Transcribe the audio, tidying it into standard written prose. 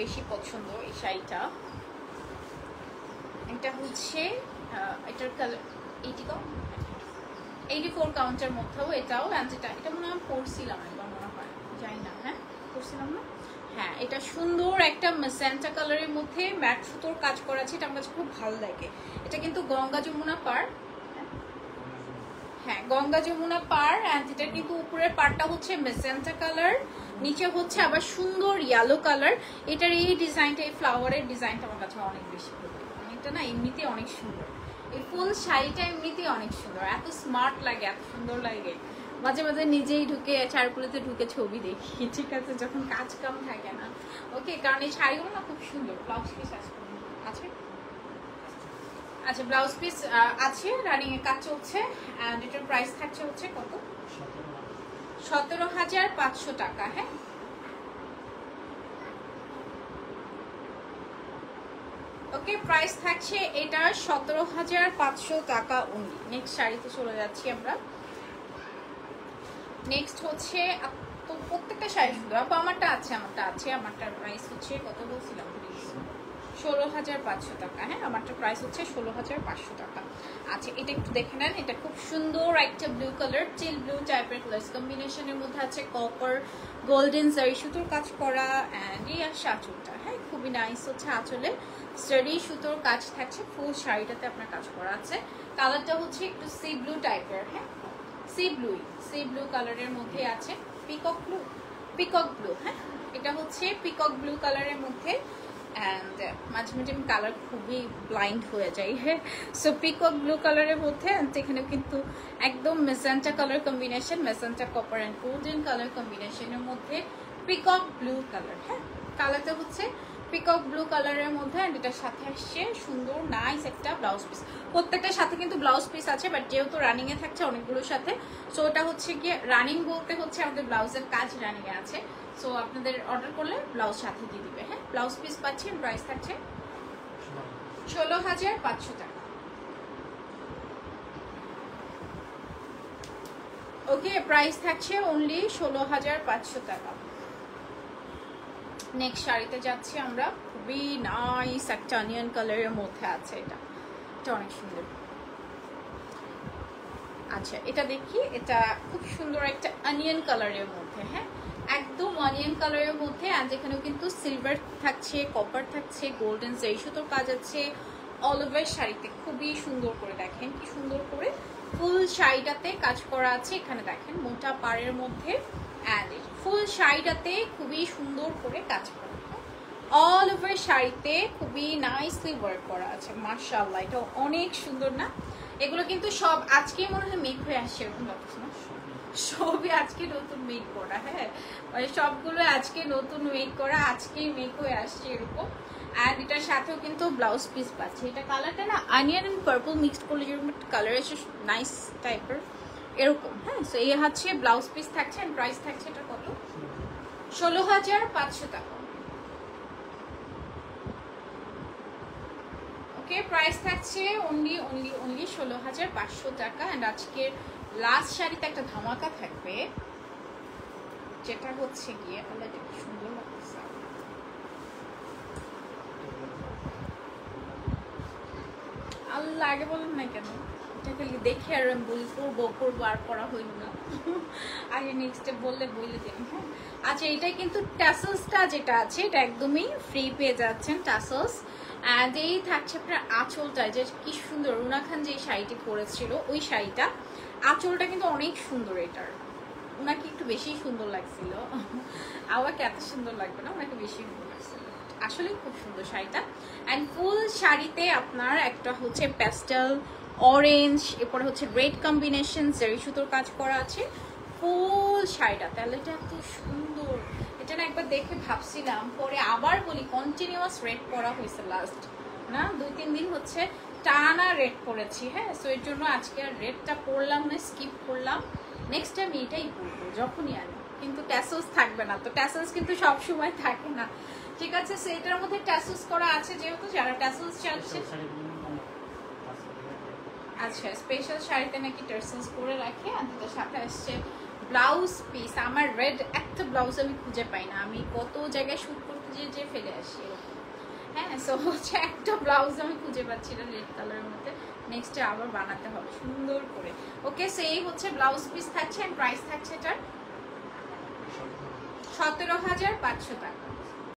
বেশি পছন্দ এই শাড়িটা। এটা হচ্ছে এটার কালার 84 কাউন্টের মধ্যেও এটাও, এটা মনে হয় পরছিলাম একবার, মনে হয় জানি না, হ্যাঁ পরছিলাম না। হ্যাঁ, এটা সুন্দর একটা মেজেন্টা কালারের মধ্যে ম্যাট সুতোর কাজ করা আছে, এটা আমার কাছে খুব ভালো লাগে। এটা কিন্তু গঙ্গা যমুনা পার, হ্যাঁ গঙ্গা যমুনা পার। অ্যান্ড এটা কিন্তু উপরের পারটা হচ্ছে মেজেন্টা কালার, নিচে হচ্ছে আবার সুন্দর ইয়েলো কালার। এটার এই ডিজাইনটা, এই ফ্লাওয়ারের ডিজাইনটা আমার কাছে অনেক বেশি ভালো লাগে। অনেকটা না এমনিতে অনেক সুন্দর, এই ফুল শাড়িটা এমনিতে অনেক সুন্দর, এত স্মার্ট লাগে, এত সুন্দর লাগে। মাঝে মাঝে নিজেই ঢুকে চারকুলেতে ঢুকে ছবি দেখি, ঠিক আছে, যখন কাজ কাম থাকে না। ওকে, কারণ এই শাড়িগুলো না খুব সুন্দর। ব্লাউজ পিস আছে? আচ্ছা, ব্লাউজ পিস আছে, রানিং এর কাজ চলছে। এন্ড এটার প্রাইস থাকছে হচ্ছে কত? 17,500 টাকা। হ্যাঁ, ওকে, প্রাইস থাকছে এটা 17,500 টাকা অনলি। নেক্সট শাড়িতে চলে যাচ্ছি আমরা। নেক্সট হচ্ছে, তো প্রত্যেকটা শাড়ি সুন্দর আপু। আমারটার প্রাইস হচ্ছে কত বলছিলাম, 16,500 টাকা। হ্যাঁ, আমারটা প্রাইস হচ্ছে 16,500 টাকা। আচ্ছা, এটা একটু দেখে নেন। এটা খুব সুন্দর একটা ব্লু কালার, চিল ব্লু টাইপের কালার কম্বিনেশনের মধ্যে আছে কপার গোল্ডেন জারি সুতোর কাজ করা। অ্যান্ড এই আসছে আঁচলটা, হ্যাঁ খুবই নাইস হচ্ছে আঁচলে স্টাডি সুতোর কাজ থাকছে। ফুল শাড়িটাতে আপনার কাজ করা আছে। কালারটা হচ্ছে একটু সি ব্লু টাইপের, হ্যাঁ সি ব্লু কালারের মধ্যে আছে। পিকক ব্লু, হ্যাঁ এটা হচ্ছে পিকক ব্লু কালারের মধ্যে। অ্যান্ড মাঝে মাঝে আমি কালার খুবই ব্লাইন্ড হয়ে যাই, হ্যাঁ। সো পিকক ব্লু কালারের মধ্যে, এখানে কিন্তু একদম magenta colour combination, magenta copper and golden colour কম্বিনেশনের মধ্যে পিকক ব্লু কালার। হ্যাঁ, কালারটা হচ্ছে পিকক ব্লু কালারের মধ্যে। অ্যান্ড এটার সাথে আসছে সুন্দর নাইস একটা ব্লাউজ পিস। প্রত্যেকটার সাথে কিন্তু ব্লাউজ পিস আছে, বাট যেহেতু রানিং এ থাকছে অনেকগুলোর সাথে, সো ওটা হচ্ছে গিয়ে রানিং বলতে হচ্ছে আমাদের ব্লাউজের কাজ রানিং এ আছে। সো আপনাদের অর্ডার করলে ব্লাউজ সাথে দিয়ে দিবে। হ্যাঁ, ব্লাউজ পিস পাচ্ছেন, প্রাইস থাকছে 16,500 টাকা। ওকে, প্রাইস থাকছে অনলি 16,500 টাকা। নেক্সট শাড়িতে যাচ্ছি আমরা। খুবই নাইস একটা অনিয়ন কালারের মধ্যে আছে, এটা অনেক সুন্দর। আচ্ছা, এটা দেখি, এটা খুব সুন্দর একটা অনিয়ন কালারের মধ্যে, হ্যাঁ একদম অনিয়ন কালারের মধ্যে। আর যেখানেও কিন্তু সিলভার থাকছে, কপার থাকছে, গোল্ডেন জারি সুতোর কাজ আছে অল ওভার শাড়িতে। খুবই সুন্দর করে দেখেন, কি সুন্দর করে ফুল শাড়িটাতে কাজ করা আছে। এখানে দেখেন মোটা পাড়ের মধ্যে, অ্যান্ড ফুল শাড়িটাতে খুবই সুন্দর করে কাজ করা, অল ওভার শাড়িতে খুবই নাইসলি ওয়ার্ক করা আছে। মাশাআল্লাহ, এটা অনেক সুন্দর না? এগুলো কিন্তু সব আজকে মনে হয় মেক হয়ে আসছে, এরকম লাগছে না? সবই আজকে নতুন মেক করা, হ্যাঁ মানে সবগুলো আজকে নতুন মেক করা, আজকেই মেক হয়ে আসছে এরকম। অ্যান্ড এটার সাথেও কিন্তু ব্লাউজ পিস পাচ্ছে। এটা কালারটা না অনিয়ন অ্যান্ড পার্পল মিক্সড করলে যেরকম কালার এসে নাইস টাইপের এরকম, হ্যাঁ। সো এই হচ্ছে ব্লাউজ পিস থাকছে। অ্যান্ড প্রাইস থাকছে এটা কত? 16,500 টাকা। ওকে, প্রাইস থাকছে অনলি 16,500 টাকা। অ্যান্ড আজকের লাস্ট শাড়িতে একটা ধামাকা থাকবে, যেটা হচ্ছে গিয়ে সুন্দর লাগছে। আল্লাহ, আগে বলেন না কেন? এটা খালি দেখে আর আমি বলি করবো আর করা হইল না। আগে নেক্সটে বললে দিন, হ্যাঁ। আচ্ছা, এটাই কিন্তু ট্যাসেলসটা যেটা আছে এটা একদমই ফ্রি পেয়ে যাচ্ছেন, ট্যাসেলস। অ্যান্ড এই থাকছে আপনার আঁচলটা, যে কি সুন্দর। রুনা খান যে শাড়িটি পরেছিল ওই শাড়িটা, আঁচলটা কিন্তু অনেক সুন্দর। এটার ওনাকে একটু বেশি সুন্দর লাগছিল, আমাকে এত সুন্দর লাগবে না, ওনাকে বেশি সুন্দর লাগছিল। আসলে খুব সুন্দর শাড়িটা। অ্যান্ড ফুল শাড়িতে আপনার একটা হচ্ছে প্যাস্টেল অরেঞ্জ, এরপরে হচ্ছে রেড কম্বিনেশন জারি সুতোর কাজ করা আছে ফুল শাড়িটা। তাহলে এটা এত সুন্দর, এটা না একবার দেখে ভাবছিলাম, পরে আবার বলি কন্টিনিউয়াস রেড পরা হয়েছে লাস্ট না 2-3 দিন হচ্ছে টানা রেড পরেছি, হ্যাঁ। সো এর জন্য আজকে আর রেডটা পরলাম না, স্কিপ করলাম। নেক্সট টাইম এটাই পরবো যখনই আনি, কিন্তু ট্যাসেলস থাকবে না। তো ট্যাসেলস কিন্তু সব সময় থাকে না, ঠিক আছে। সো এটার মধ্যে ট্যাসেলস করা আছে, যেহেতু যারা ট্যাসেলস চাচ্ছে। আচ্ছা, স্পেশাল শাড়িতে নাকি ট্যাসেলস করে রাখে। আর তার সাথে আসছে ব্লাউজ পিস। আমার রেড একটা ব্লাউজ আমি খুঁজে পাই না, আমি কত জায়গায় শুট করতে সাজিয়ে যে ফেলে আসি এরকম। হ্যাঁ, সো হচ্ছে একটা ব্লাউজ আমি খুঁজে পাচ্ছি না রেড কালারের মধ্যে, নেক্সটে আবার বানাতে হবে সুন্দর করে। ওকে, সেই হচ্ছে ব্লাউজ পিস থাকছে, প্রাইস থাকছে এটার 17,500 টাকা।